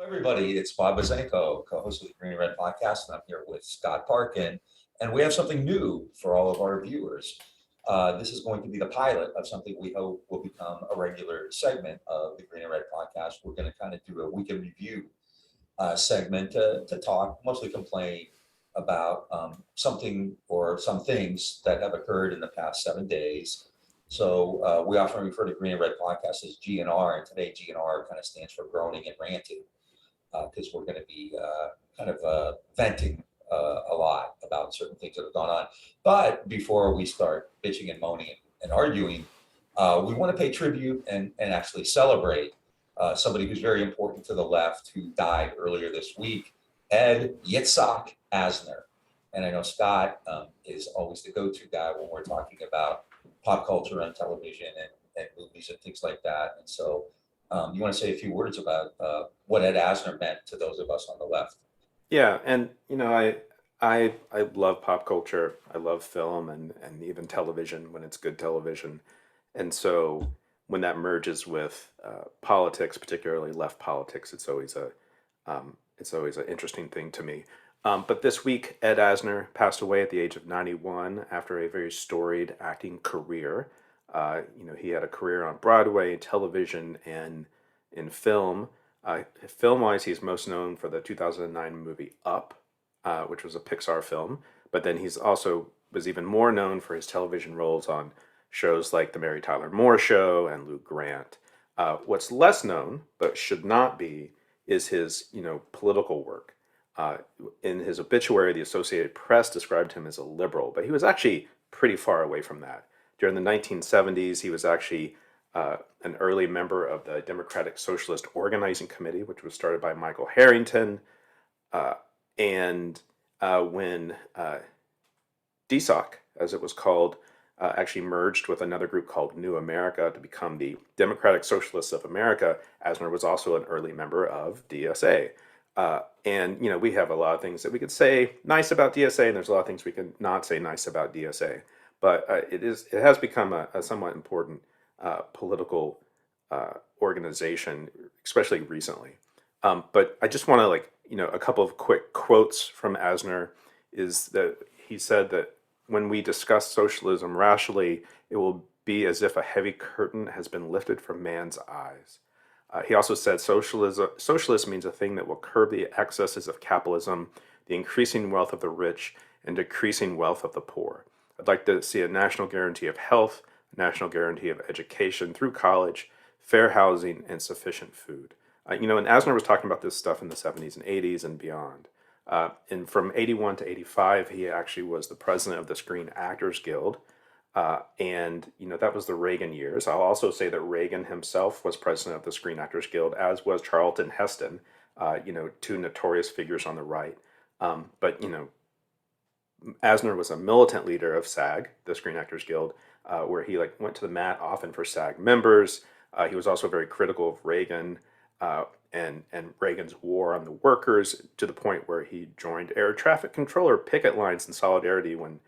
Everybody, it's Bob Bazenko, co-host of the Green and Red podcast, and I'm here with Scott Parkin, and we have something new for all of our viewers. This is going to be the pilot of something we hope will become a regular segment of the Green and Red podcast. We're going to kind of do a weekend review segment to talk, mostly complain about something or some things that have occurred in the past 7 days. So we often refer to Green and Red podcast as GNR, and today GNR kind of stands for Groaning and Ranting because we're going to be kind of venting a lot about certain things that have gone on. But before we start bitching and moaning and arguing, we want to pay tribute and actually celebrate somebody who's very important to the left who died earlier this week, Ed Asner. And I know Scott is always the go-to guy when we're talking about pop culture and television and movies and things like that. And so you want to say a few words about what Ed Asner meant to those of us on the left? Yeah, and I love pop culture. I love film and even television when it's good television. And so when that merges with politics, particularly left politics, it's always an interesting thing to me. But this week, Ed Asner passed away at the age of 91 after a very storied acting career. He had a career on Broadway, television, and in film. Film-wise, he's most known for the 2009 movie Up, which was a Pixar film. But then he's also was even more known for his television roles on shows like The Mary Tyler Moore Show and Lou Grant. What's less known, but should not be, is his political work. Uh, in his obituary, the Associated Press described him as a liberal, but he was actually pretty far away from that. During the 1970s, he was actually an early member of the Democratic Socialist Organizing Committee, which was started by Michael Harrington. Uh, and when DSOC, as it was called, actually merged with another group called New America to become the Democratic Socialists of America, Asner was also an early member of DSA. And we have a lot of things that we could say nice about DSA, and there's a lot of things we can not say nice about DSA. But it has become a somewhat important political organization, especially recently. But I just want to a couple of quick quotes from Asner is that he said that when we discuss socialism rationally, it will be as if a heavy curtain has been lifted from man's eyes. He also said socialism means a thing that will curb the excesses of capitalism, the increasing wealth of the rich, and decreasing wealth of the poor. I'd like to see a national guarantee of health, a national guarantee of education through college, fair housing, and sufficient food. And Asner was talking about this stuff in the 70s and 80s and beyond. And from 81 to 85, he actually was the president of the Screen Actors Guild. And that was the Reagan years. I'll also say that Reagan himself was president of the Screen Actors Guild, as was Charlton Heston, two notorious figures on the right. But Asner was a militant leader of SAG, the Screen Actors Guild, where he went to the mat often for SAG members. He was also very critical of Reagan and Reagan's war on the workers to the point where he joined air traffic controller picket lines in solidarity when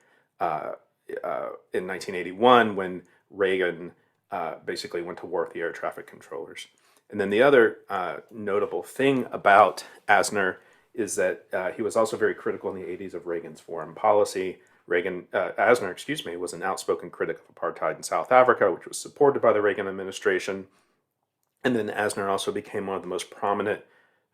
in 1981 when Reagan basically went to war with the air traffic controllers. And then the other notable thing about Asner is that he was also very critical in the 80s of Reagan's foreign policy. Asner, was an outspoken critic of apartheid in South Africa, which was supported by the Reagan administration. And then Asner also became one of the most prominent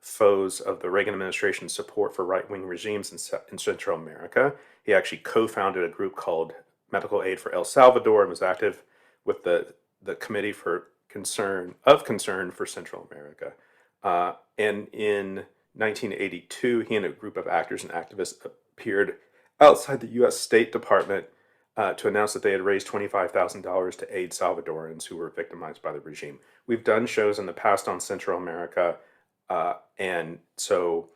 foes of the Reagan administration's support for right-wing regimes in Central America. He actually co-founded a group called Medical Aid for El Salvador and was active with the Committee for Concern for Central America. And in 1982, he and a group of actors and activists appeared outside the U.S. State Department to announce that they had raised $25,000 to aid Salvadorans who were victimized by the regime. We've done shows in the past on Central America, and so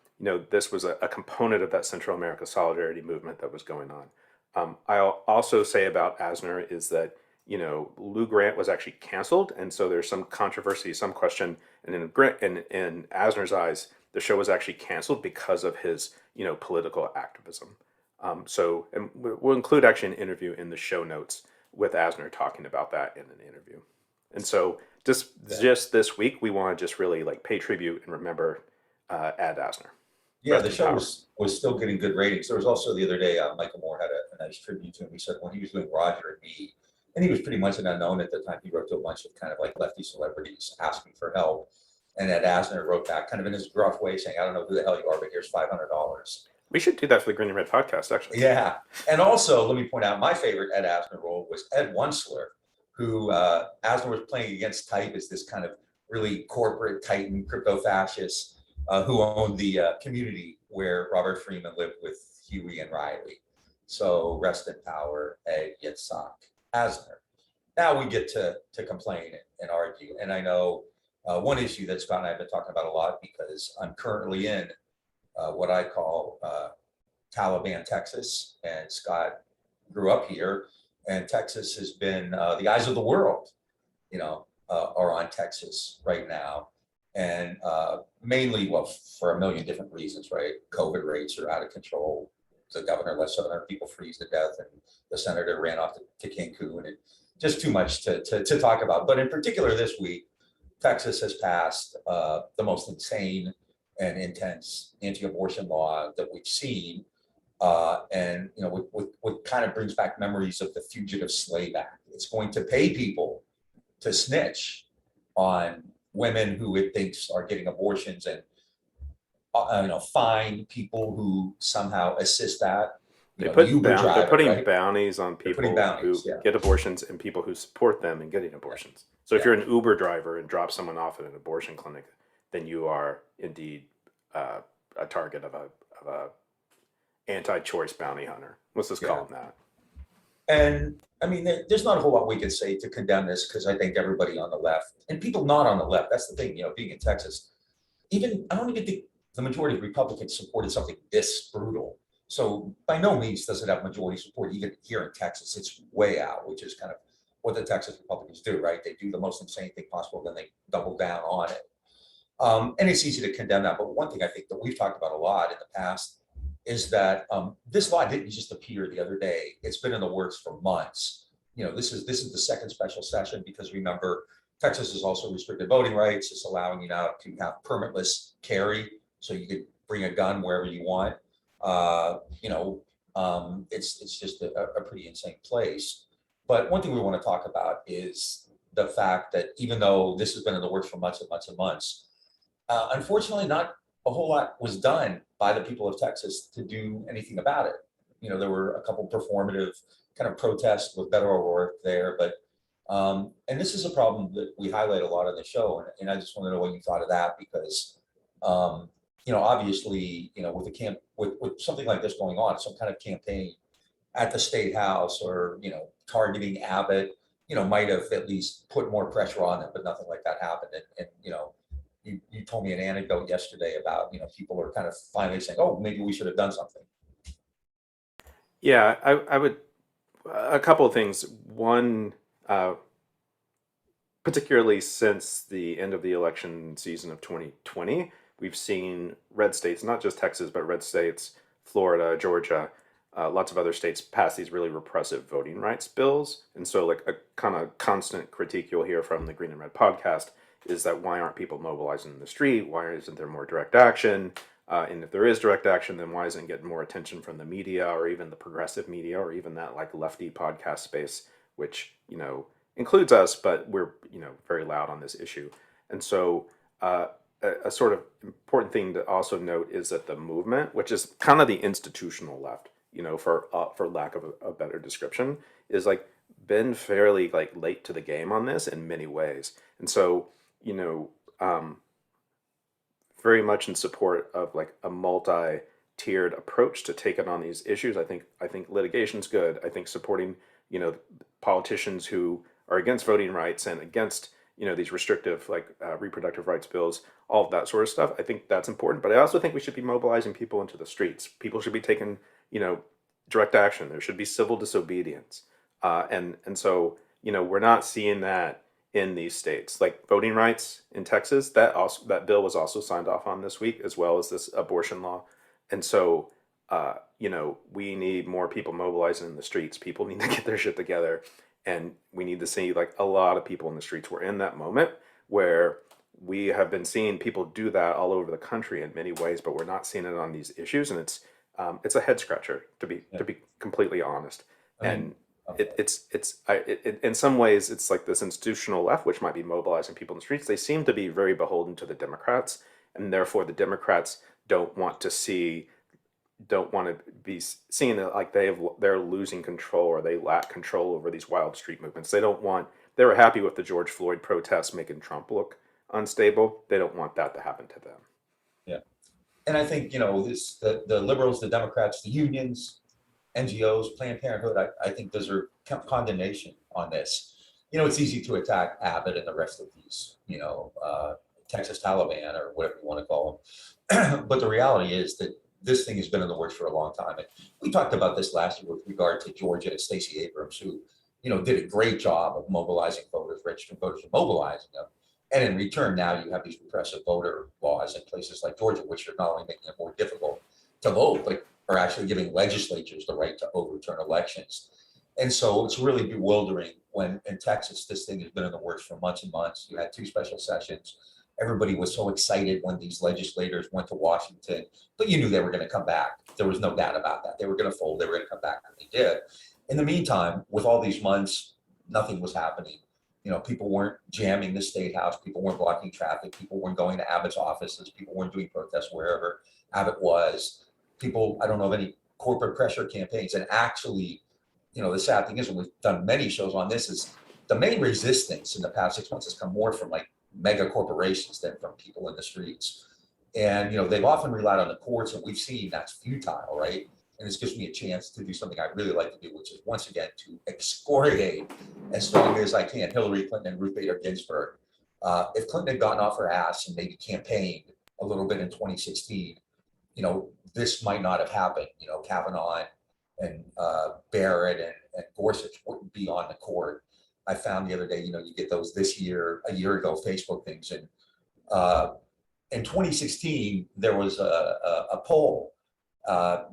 this was a component of that Central America solidarity movement that was going on. I'll also say about Asner is that Lou Grant was actually canceled, and so there's some controversy, some question, and in Asner's eyes, the show was actually canceled because of his political activism. And we'll include actually an interview in the show notes with Asner talking about that in an interview. And so just this week, we want to just really pay tribute and remember Ed Asner. Yeah, Rest the in show power. was still getting good ratings. There was also the other day, Michael Moore had a nice tribute to him. He said when he was doing Roger and Me, and he was pretty much an unknown at the time. He wrote to a bunch of kind of like lefty celebrities asking for help. And Ed Asner wrote back kind of in his gruff way saying, I don't know who the hell you are, but here's $500. We should do that for the Green and Red podcast, actually. Yeah. And also, let me point out, my favorite Ed Asner role was Ed Wuncler, who Asner was playing against type as this kind of really corporate titan crypto fascist who owned the community where Robert Freeman lived with Huey and Riley. So rest in power, Ed Yitzhak Asner. Now we get to complain and argue. And I know one issue that Scott and I have been talking about a lot because I'm currently in what I call Taliban Texas, and Scott grew up here, and Texas has been the eyes of the world, are on Texas right now, and mainly, well, for a million different reasons, right? COVID rates are out of control. The governor let 700 people freeze to death, and the senator ran off to Cancun, and just too much to talk about. But in particular, this week, Texas has passed the most insane and intense anti-abortion law that we've seen. And what kind of brings back memories of the Fugitive Slave Act. It's going to pay people to snitch on women who it thinks are getting abortions, and fine people who somehow assist that. They The Uber they're driver, putting right? bounties on They're putting people who bounties, yeah. get abortions and people who support them in getting abortions. So if Yeah. you're an Uber driver and drop someone off at an abortion clinic, then you are indeed a target of a anti-choice bounty hunter. Let's just call Yeah. them that. And I mean, there's not a whole lot we can say to condemn this because I think everybody on the left and people not on the left, that's the thing, being in Texas, I don't even think the majority of Republicans supported something this brutal. So by no means does it have majority support, even here in Texas. It's way out, which is kind of what the Texas Republicans do, right? They do the most insane thing possible, then they double down on it. And it's easy to condemn that. But one thing I think that we've talked about a lot in the past is that this law didn't just appear the other day. It's been in the works for months. This is the second special session because remember, Texas has also restricted voting rights. It's allowing you now to have permitless carry, so you could bring a gun wherever you want. It's just a pretty insane place. But one thing we want to talk about is the fact that even though this has been in the works for months and months and months, unfortunately, not a whole lot was done by the people of Texas to do anything about it. There were a couple performative kind of protests with Beto O'Rourke there, but and this is a problem that we highlight a lot on the show, and I just want to know what you thought of that because, obviously, with with something like this going on, some kind of campaign at the state house or targeting Abbott, might have at least put more pressure on them, but nothing like that happened, and you told me an anecdote yesterday about people are kind of finally saying, oh, maybe we should have done something. Yeah, I would. A couple of things. One, particularly since the end of the election season of 2020, we've seen red states, not just Texas, but red states, Florida, Georgia, lots of other states pass these really repressive voting rights bills. And so, like, a kind of constant critique you'll hear from the Green and Red podcast is that why aren't people mobilizing in the street? Why isn't there more direct action? And if there is direct action, then why isn't it getting more attention from the media or even the progressive media or even that like lefty podcast space, which, includes us, but we're, very loud on this issue. And so a sort of important thing to also note is that the movement, which is kind of the institutional left, for lack of a better description, is like been fairly like late to the game on this in many ways. And so, very much in support of like a multi-tiered approach to taking on these issues. I think litigation's good. I think supporting, politicians who are against voting rights and against, these restrictive like reproductive rights bills, all of that sort of stuff. I think that's important. But I also think we should be mobilizing people into the streets. People should be taking, direct action. There should be civil disobedience. And so, we're not seeing that in these states, like voting rights in Texas. That bill was also signed off on this week, as well as this abortion law. And so, we need more people mobilizing in the streets. People need to get their shit together, and we need to see like a lot of people in the streets. We're in that moment where we have been seeing people do that all over the country in many ways, but we're not seeing it on these issues, and it's a head scratcher Yeah. to be completely honest. I mean, And in some ways it's like this institutional left, which might be mobilizing people in the streets. They seem to be very beholden to the Democrats, and therefore the Democrats don't want to be seen that like they're losing control or they lack control over these wild street movements. They were happy with the George Floyd protests making Trump look unstable. They don't want that to happen to them. yeah. And I think, the liberals, the Democrats, the unions, NGOs, Planned Parenthood, I think deserve condemnation on this. It's easy to attack Abbott and the rest of these, Texas Taliban or whatever you want to call them. But the reality is that this thing has been in the works for a long time. And we talked about this last year with regard to Georgia and Stacey Abrams, who, did a great job of mobilizing voters, registering voters, and mobilizing them. And in return, now you have these repressive voter laws in places like Georgia, which are not only making it more difficult to vote, but are actually giving legislatures the right to overturn elections. And so it's really bewildering when in Texas, this thing has been in the works for months and months. You had 2 special sessions. Everybody was so excited when these legislators went to Washington, but you knew they were going to come back. There was no doubt about that. They were going to fold. They were going to come back, and they did. In the meantime, with all these months, nothing was happening. People weren't jamming the state house. People weren't blocking traffic. People weren't going to Abbott's offices. People weren't doing protests wherever Abbott was. People, I don't know of any corporate pressure campaigns. And actually, the sad thing is, and we've done many shows on this, is the main resistance in the past 6 months has come more from like mega corporations than from people in the streets. And, they've often relied on the courts, and we've seen that's futile, right? And this gives me a chance to do something I really like to do, which is once again to excoriate as strongly as I can Hillary Clinton and Ruth Bader Ginsburg. If Clinton had gotten off her ass and maybe campaigned a little bit in 2016, this might not have happened. Kavanaugh and Barrett and Gorsuch wouldn't be on the court. I found the other day, you get those a year ago Facebook things. And in 2016, there was a poll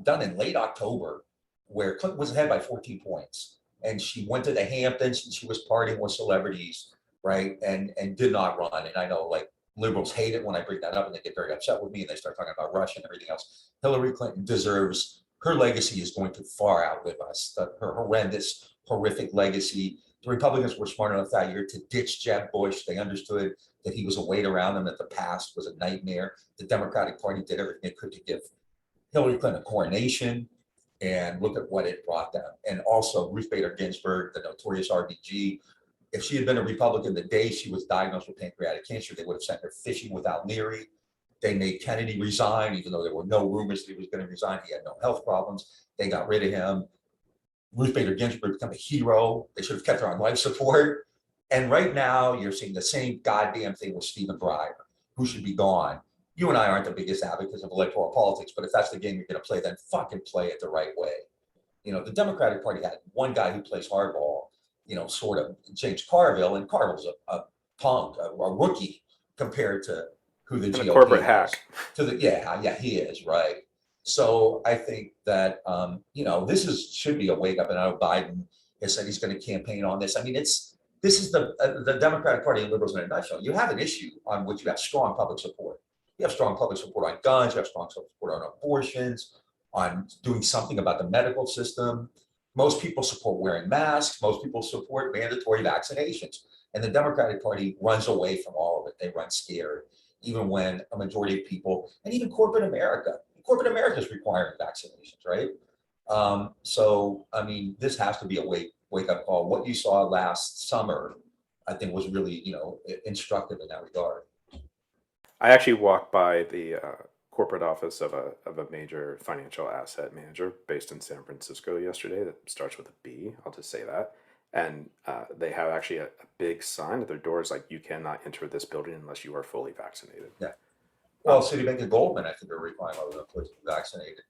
done in late October where Clinton was ahead by 14 points. And she went to the Hamptons and she was partying with celebrities, right? And did not run. And I know like liberals hate it when I bring that up and they get very upset with me and they start talking about Russia and everything else. Hillary Clinton deserves, her legacy is going to far outlive us. Her horrendous, horrific legacy. The Republicans were smart enough that year to ditch Jeb Bush. They understood that he was a weight around them, that the past was a nightmare. The Democratic Party did everything it could to give Hillary Clinton a coronation, and look at what it brought them. And also Ruth Bader Ginsburg, the notorious RBG. If she had been a Republican the day she was diagnosed with pancreatic cancer, they would have sent her fishing without Leary. They made Kennedy resign, even though there were no rumors that he was going to resign. He had no health problems. They got rid of him. Ruth Bader Ginsburg became a hero. They should have kept her on life support. And right now, you're seeing the same goddamn thing with Stephen Breyer, who should be gone. You and I aren't the biggest advocates of electoral politics, but if that's the game you're going to play, then fucking play it the right way. The Democratic Party had one guy who plays hardball, sort of James Carville, and Carville's a punk, a rookie compared to who the GOP a corporate is. hack. Yeah, he is, right. So I think that this should be a wake up, and I know Biden has said he's going to campaign on this. I mean, this is the Democratic Party and liberals in a nutshell. You have an issue on which you have strong public support. You have strong public support on guns. You have strong support on abortions, on doing something about the medical system. Most people support wearing masks. Most people support mandatory vaccinations. And the Democratic Party runs away from all of it. They run scared, even when a majority of people, and even corporate America is requiring vaccinations, right? So, I mean, this has to be a wake up call. What you saw last summer, I think, was really, instructive in that regard. I actually walked by the corporate office of a major financial asset manager based in San Francisco yesterday that starts with a B. I'll just say that. And they have actually a big sign at their doors like, you cannot enter this building unless you are fully vaccinated. Yeah. Well, Citibank and Goldman, I think, are requiring all of them to be vaccinated.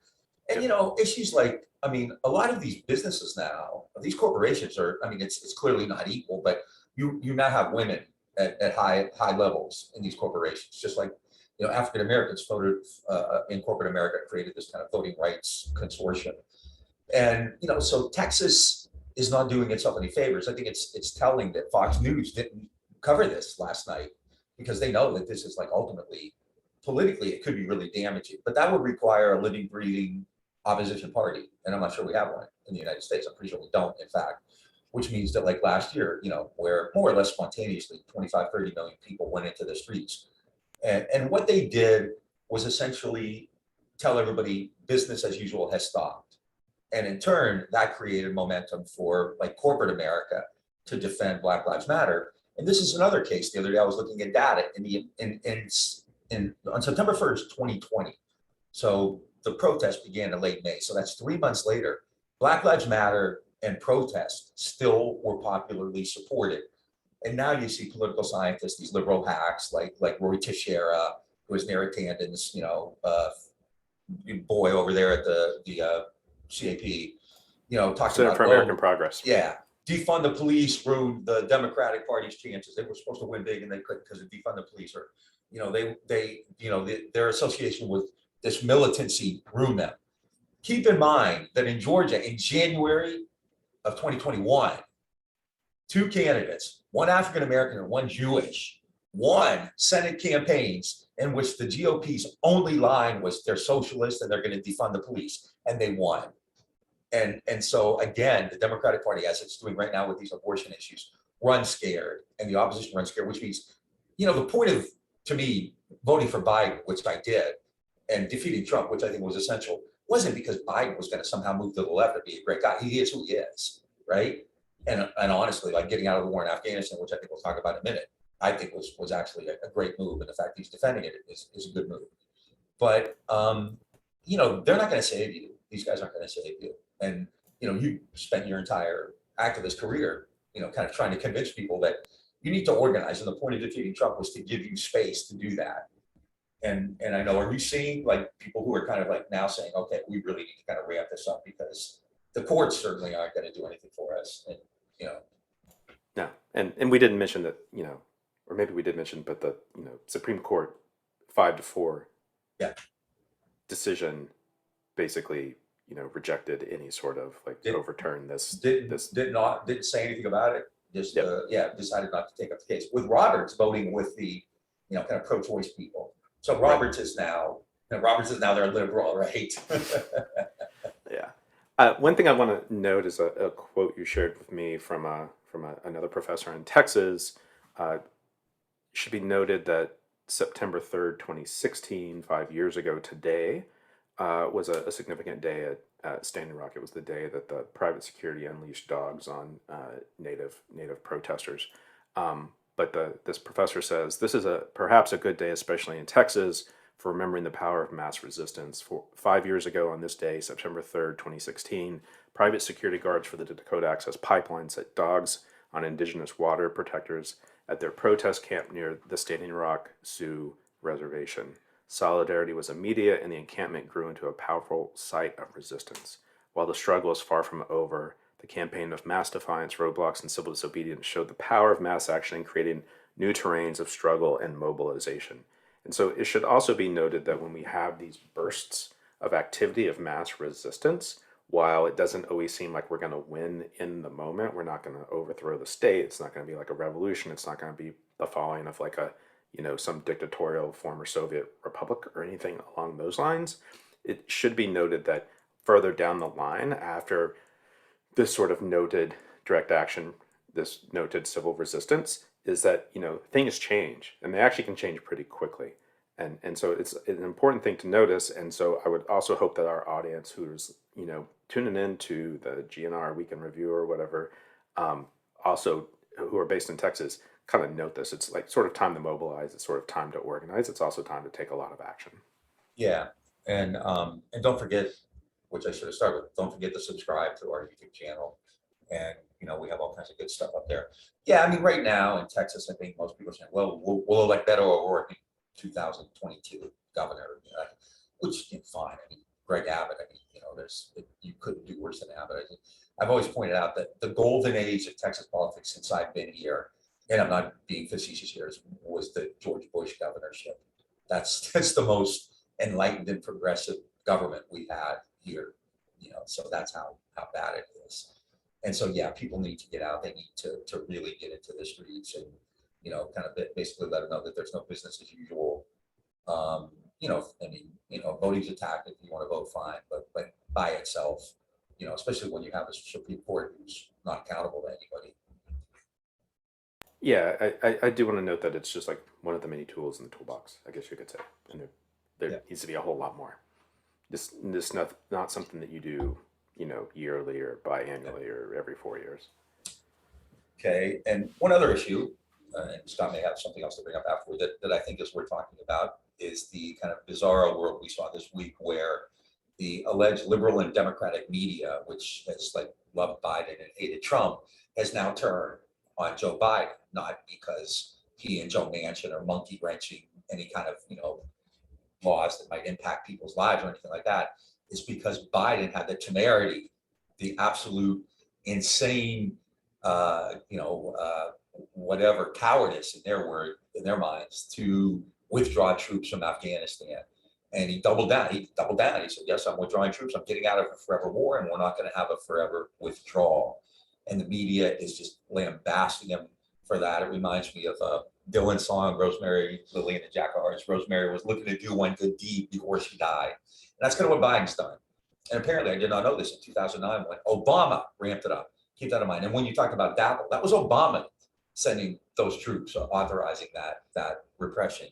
And, issues like, I mean, a lot of these businesses now, these corporations are, I mean, it's clearly not equal, but you now have women at high levels in these corporations, just like, African Americans voted in corporate America, created this kind of voting rights consortium. And, so Texas is not doing itself any favors. I think it's telling that Fox News didn't cover this last night, because they know that this is like ultimately, politically, it could be really damaging. But that would require a living, breathing opposition party. And I'm not sure we have one in the United States. I'm pretty sure we don't, in fact, which means that like last year, where more or less spontaneously 25, 30 million people went into the streets. And what they did was essentially tell everybody business as usual has stopped. And in turn, that created momentum for like corporate America to defend Black Lives Matter. And this is another case. The other day I was looking at data on September 1st, 2020. So the protest began in late May. So that's 3 months later. Black Lives Matter and protest still were popularly supported. And now you see political scientists, these liberal hacks like Rory Teixeira, who is Neera Tanden's, boy over there at the CAP, talking Center about, for American Progress. yeah, defund the police ruined the Democratic Party's chances. They were supposed to win big and they couldn't because of defund the police, or their association with this militancy ruined them. Keep in mind that in Georgia, in January of 2021, two candidates, one African American and one Jewish, won Senate campaigns in which the GOP's only line was they're socialist and they're going to defund the police, and they won. And so again, the Democratic Party, as it's doing right now with these abortion issues, runs scared, and the opposition runs scared, which means, the point of, to me, voting for Biden, which I did, and defeating Trump, which I think was essential, wasn't because Biden was going to somehow move to the left or be a great guy. He is who he is, right? And honestly, like getting out of the war in Afghanistan, which I think we'll talk about in a minute, I think was actually a great move, and the fact he's defending it is a good move. But they're not going to save you. These guys aren't going to save you. And you spent your entire activist career, kind of trying to convince people that you need to organize, and the point of defeating Trump was to give you space to do that. And I know, are you seeing like people who are kind of like now saying, okay, we really need to kind of ramp this up because the courts certainly aren't going to do anything for us, and No, and we didn't mention that, or maybe we did mention, but the Supreme Court 5-4 yeah, decision basically rejected any sort of like overturn this. didn't say anything about it. Just decided not to take up the case, with Roberts voting with the kind of pro-choice people. So Roberts is now their liberal, right? Yeah. One thing I want to note is a quote you shared with me from another professor in Texas. It should be noted that September 3rd, 2016, 5 years ago today, was a significant day at Standing Rock. It was the day that the private security unleashed dogs on native protesters. But this professor says this is perhaps a good day, especially in Texas, for remembering the power of mass resistance. 5 years ago on this day, September 3rd, 2016, private security guards for the Dakota Access Pipeline set dogs on indigenous water protectors at their protest camp near the Standing Rock Sioux Reservation. Solidarity was immediate, and the encampment grew into a powerful site of resistance. While the struggle is far from over, the campaign of mass defiance, roadblocks, and civil disobedience showed the power of mass action in creating new terrains of struggle and mobilization. And so it should also be noted that when we have these bursts of activity of mass resistance, while it doesn't always seem like we're going to win in the moment, we're not going to overthrow the state, it's not going to be like a revolution, it's not going to be the following of like some dictatorial former Soviet republic or anything along those lines. It should be noted that further down the line, after this sort of noted direct action, this noted civil resistance, is that things change, and they actually can change pretty quickly, and so it's an important thing to notice. And so I would also hope that our audience, who's tuning into the GNR Weekend Review or whatever, also who are based in Texas, kind of note this. It's like sort of time to mobilize. It's sort of time to organize. It's also time to take a lot of action. Yeah, and don't forget, which I should have started with, don't forget to subscribe to our YouTube channel. And we have all kinds of good stuff up there. Yeah, I mean, right now in Texas, I think most people are saying, well, we'll elect Beto O'Rourke in 2022 governor, which fine. I mean, Greg Abbott. I mean, you couldn't do worse than Abbott. I've always pointed out that the golden age of Texas politics since I've been here, and I'm not being facetious here, was the George Bush governorship. That's the most enlightened and progressive government we had here. So that's how bad it is. And so, yeah, people need to get out. They need to really get into the streets. And kind of basically let them know that there's no business as usual. I mean, voting's a tactic. If you want to vote, fine, but by itself, especially when you have a Supreme Court who's not accountable to anybody. Yeah, I do want to note that it's just like one of the many tools in the toolbox, I guess you could say. And there Yeah. needs to be a whole lot more. This not something that you do, yearly or biannually or every 4 years. Okay, and one other issue, and Scott may have something else to bring up afterward that I think is worth talking about, is the kind of bizarro world we saw this week where the alleged liberal and democratic media, which has like loved Biden and hated Trump, has now turned on Joe Biden, not because he and Joe Manchin are monkey wrenching any kind of, laws that might impact people's lives or anything like that. Is because Biden had the temerity, the absolute insane, whatever cowardice in their minds to withdraw troops from Afghanistan. And he doubled down. He said, yes, I'm withdrawing troops. I'm getting out of a forever war, and we're not going to have a forever withdrawal. And the media is just lambasting him for that. It reminds me of Dylan's song, Rosemary, Lily and the Jackals. Rosemary was looking to do one good deed before she died. And that's kind of what Biden's done. And apparently, I did not know this in 2009 when Obama ramped it up. Keep that in mind. And when you talk about DAPL, that was Obama sending those troops, authorizing that repression.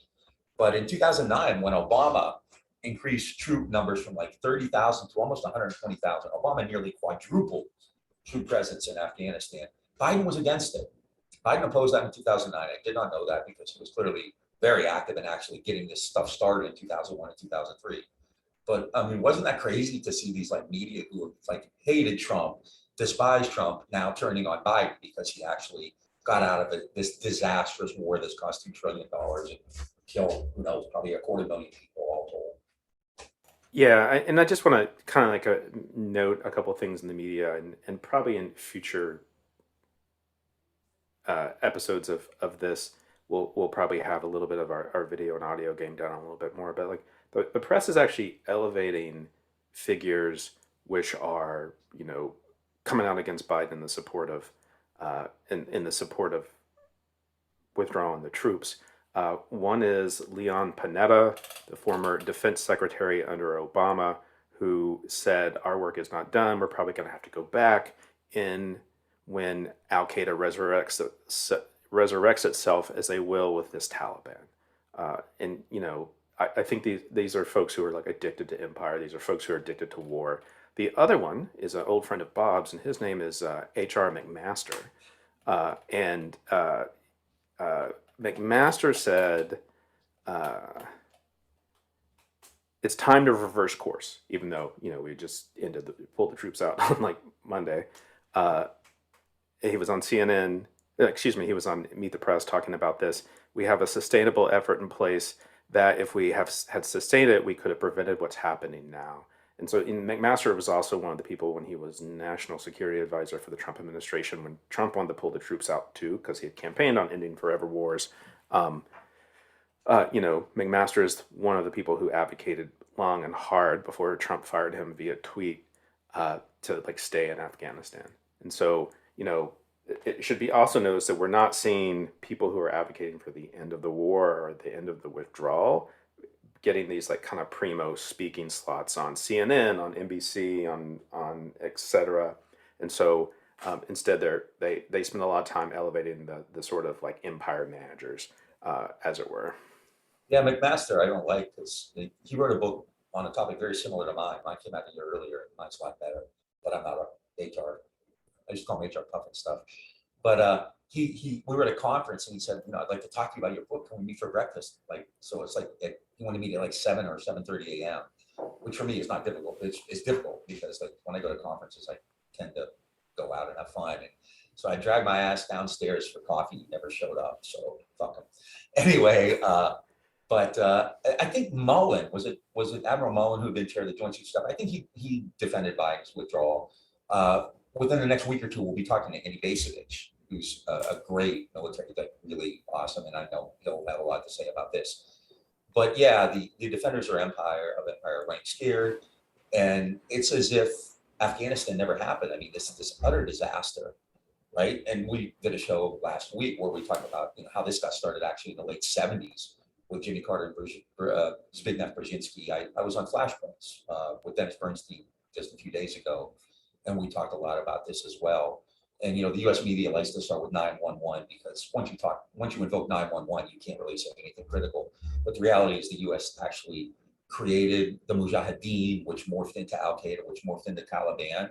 But in 2009, when Obama increased troop numbers from like 30,000 to almost 120,000, Obama nearly quadrupled troop presence in Afghanistan. Biden was against it. Biden opposed that in 2009. I did not know that because he was clearly very active in actually getting this stuff started in 2001 and 2003. But I mean, wasn't that crazy to see these like media who like hated Trump, despised Trump, now turning on Biden because he actually got out of this disastrous war that's cost $2 trillion and killed, who knows, probably 250,000 people all told. Yeah, and I just want to kind of like note a couple things in the media and probably in future episodes of this, we'll probably have a little bit of our video and audio game down a little bit more. But like the press is actually elevating figures which are, coming out against Biden in the support of in the support of withdrawing the troops. One is Leon Panetta, the former defense secretary under Obama, who said, our work is not done. We're probably going to have to go back in when Al Qaeda resurrects itself as they will with this Taliban. I think these are folks who are like addicted to empire. These are folks who are addicted to war. The other one is an old friend of Bob's, and his name is H.R. McMaster. McMaster said, it's time to reverse course, even though, we just pulled the troops out on like Monday. He was on CNN, he was on Meet the Press talking about this. We have a sustainable effort in place that if we had sustained it, we could have prevented what's happening now. And so McMaster was also one of the people when he was national security advisor for the Trump administration, when Trump wanted to pull the troops out too, because he had campaigned on ending forever wars. McMaster is one of the people who advocated long and hard before Trump fired him via tweet to like stay in Afghanistan. And so, it should be also noticed that we're not seeing people who are advocating for the end of the war or the end of the withdrawal getting these like kind of primo speaking slots on CNN, on NBC, on etc. And so instead they spend a lot of time elevating the sort of like empire managers, as it were. Yeah, McMaster, I don't like because he wrote a book on a topic very similar to mine. Mine came out a year earlier. Mine's a lot better, but I'm not a HR. I just call him HR puff and stuff. But we were at a conference and he said, I'd like to talk to you about your book. Can we meet for breakfast? Like, so it's like he wanted to meet at like 7 or 7:30 a.m., which for me is not difficult. It's difficult because like when I go to conferences, I tend to go out and have fun. And so I dragged my ass downstairs for coffee. He never showed up. So fuck him. Anyway, but I think Mullen, was it Admiral Mullen who had been chair of the Joint Chiefs stuff? I think he defended Biden's withdrawal. Within the next week or two, we'll be talking to Andy Basevich, who's a great military, like really awesome, and I know he'll have a lot to say about this. But yeah, the defenders of empire are running scared, and it's as if Afghanistan never happened. I mean, this utter disaster right? And we did a show last week where we talked about, how this got started actually in the late '70s with Jimmy Carter and Zbigniew Brzezinski. I was on Flashpoints with Dennis Bernstein just a few days ago, and we talked a lot about this as well. And the U.S. media likes to start with 911 because once you invoke 911, you can't really say anything critical. But the reality is the U.S. actually created the Mujahideen, which morphed into Al Qaeda, which morphed into Taliban.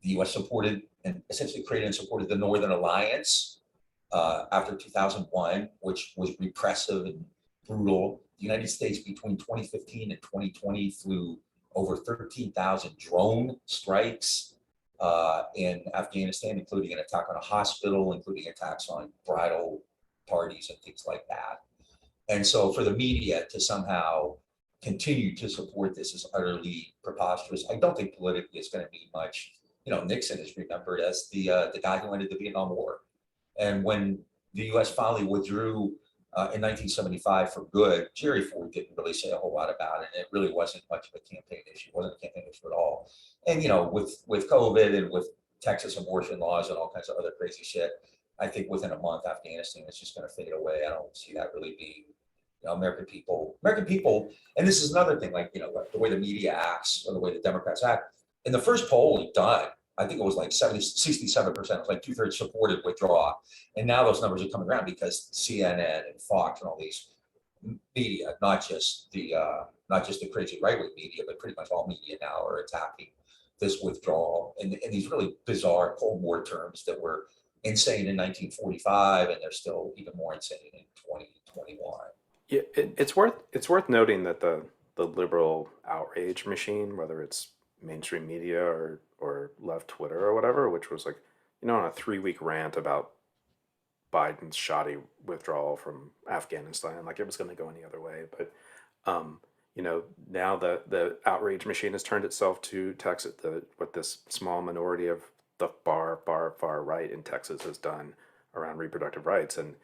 The U.S. supported and essentially created and supported the Northern Alliance after 2001, which was repressive and brutal. The United States between 2015 and 2020 flew over 13,000 drone strikes in Afghanistan, including an attack on a hospital, including attacks on bridal parties and things like that. And so for the media to somehow continue to support this is utterly preposterous. I don't think politically it's going to be much. Nixon is remembered as the guy who ended the Vietnam War. And when the U.S. finally withdrew in 1975 for good, Jerry Ford didn't really say a whole lot about it. And it really wasn't much of a campaign issue. It wasn't a campaign issue at all. And, with COVID and with Texas abortion laws and all kinds of other crazy shit, I think within a month, Afghanistan is just going to fade away. I don't see that really being, American people, and this is another thing, like, the way the media acts or the way the Democrats act. In the first poll we done, I think it was like 67%, it was like 2/3 supported withdrawal. And now those numbers are coming around because CNN and Fox and all these media, not just the crazy right-wing media, but pretty much all media now are attacking this withdrawal in these really bizarre Cold War terms that were insane in 1945, and they're still even more insane in 2021. Yeah, it's worth noting that the liberal outrage machine, whether it's mainstream media or left Twitter or whatever, which was like, on a 3-week rant about Biden's shoddy withdrawal from Afghanistan, like it was going to go any other way. But now the outrage machine has turned itself to Texas. What this small minority of the far right in Texas has done around reproductive rights, and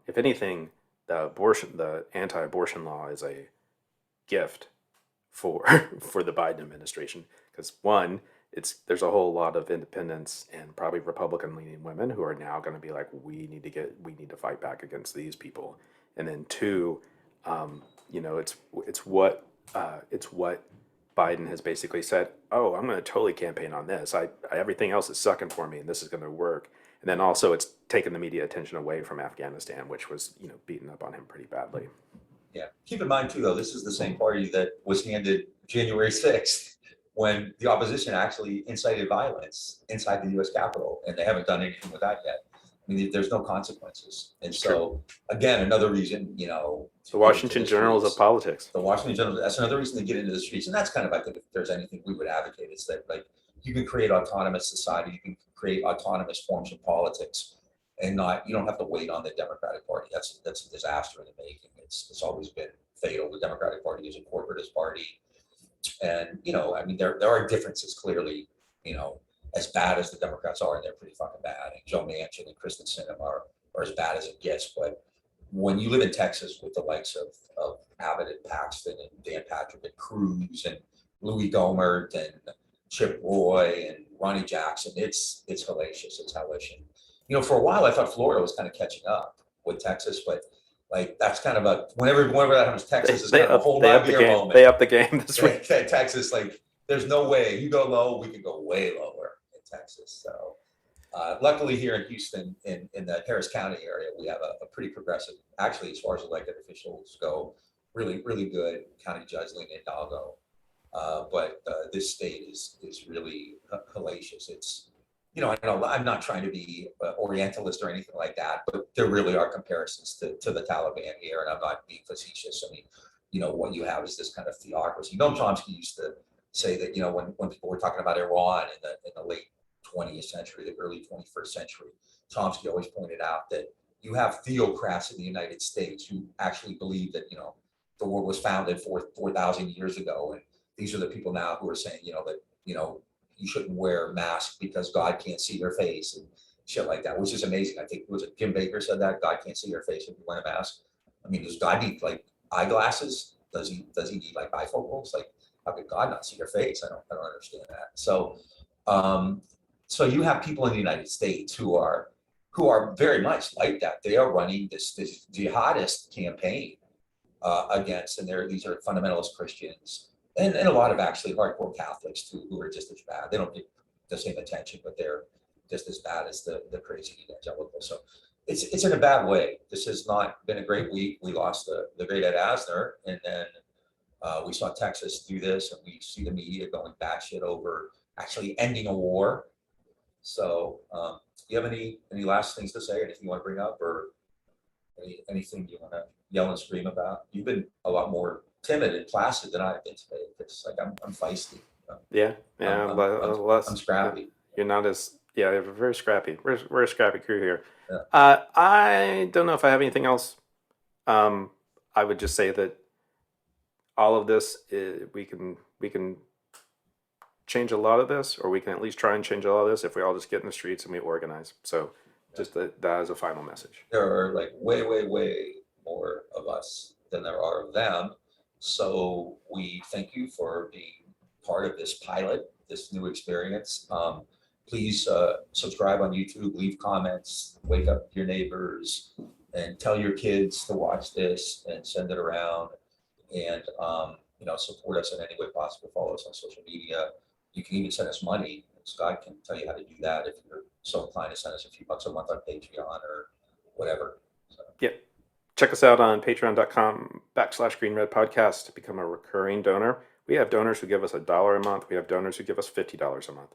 if anything, the anti-abortion law is a gift for for the Biden administration, because one, there's a whole lot of independents and probably Republican leaning women who are now going to be like, we need to fight back against these people. And then two, it's what Biden has basically said, oh, I'm going to totally campaign on this. Everything else is sucking for me and this is going to work. And then also it's taken the media attention away from Afghanistan, which was, beating up on him pretty badly. Yeah. Keep in mind too, though, this is the same party that was handed January 6th when the opposition actually incited violence inside the U.S. Capitol, and they haven't done anything with that yet. I mean, there's no consequences. And so, again, another reason, the Washington Journals of politics. The Washington Journals, that's another reason to get into the streets. And that's kind of, I think, if there's anything we would advocate, it's that, like, you can create autonomous society, you can create autonomous forms of politics, and you don't have to wait on the Democratic Party. That's a disaster in the making. It's always been fatal. The Democratic Party is a corporatist party. And, I mean, there are differences clearly, as bad as the Democrats are, and they're pretty fucking bad. And Joe Manchin and Kristen Sinema are as bad as it gets. But when you live in Texas with the likes of Abbott and Paxton and Dan Patrick and Cruz and Louis Gohmert and Chip Roy and Ronnie Jackson, it's hellacious. It's hellish. And, for a while, I thought Florida was kind of catching up with Texas, but like that's kind of whenever that happens, Texas is kind of a whole lot of moment. They up the game this week. Texas, like, there's no way you go low, we can go way lower in Texas. So luckily here in Houston, in the Harris County area, we have a pretty progressive, actually, as far as elected officials go, really, really good county judge, Lena Hidalgo. But this state is really hellacious. It's, I'm not trying to be Orientalist or anything like that, but there really are comparisons to the Taliban here, and I'm not being facetious. I mean, what you have is this kind of theocracy. Noam Chomsky used to say that, when people were talking about Iran in the late 20th century, the early 21st century, Chomsky always pointed out that you have theocrats in the United States who actually believe that, the world was founded 4,000 years ago, and these are the people now who are saying, that, you shouldn't wear a mask because God can't see your face and shit like that, which is amazing. I think it was Jim Baker said that God can't see your face if you wear a mask. I mean, does God need like eyeglasses? Does he need like bifocals? Like, how could God not see your face? I don't understand that. So So you have people in the United States who are very much like that. They are running this jihadist campaign against, and these are fundamentalist Christians, and a lot of actually hardcore Catholics too, who are just as bad. They don't get the same attention, but they're just as bad as the crazy evangelical. So it's in a bad way. This has not been a great week. We lost the great Ed Asner, and then we saw Texas do this, and we see the media going batshit over actually ending a war. So, do you have any last things to say? Anything you want to bring up, or anything you want to yell and scream about? You've been a lot more timid and placid than I've been today. It's like I'm feisty. Yeah, yeah, I'm scrappy. you're not as, yeah, you're very scrappy. We're a scrappy crew here. Yeah. I don't know if I have anything else. I would just say that all of this, we can change a lot of this, or we can at least try and change a lot of this if we all just get in the streets and we organize. So just that as a final message. There are like way, way, way more of us than there are of them. So we thank you for being part of this pilot, this new experience. Please subscribe on YouTube, leave comments, wake up your neighbors, and tell your kids to watch this and send it around. And support us in any way possible. Follow us on social media. You can even send us money. Scott can tell you how to do that if you're so inclined to send us a few bucks a month on Patreon or whatever. So. Yep. Check us out on patreon.com/Green Red Podcast to become a recurring donor. We have donors who give us $1 a month. We have donors who give us $50 a month.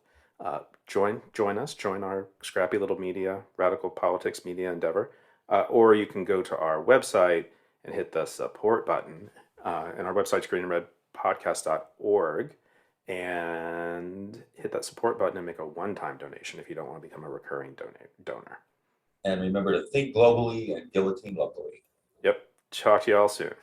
Join us. Join our scrappy little media, radical politics media endeavor. Or you can go to our website and hit the support button. And our website's greenredpodcast.org. And hit that support button and make a one-time donation if you don't want to become a recurring donor. And remember to think globally and guillotine locally. Yep. Talk to y'all soon.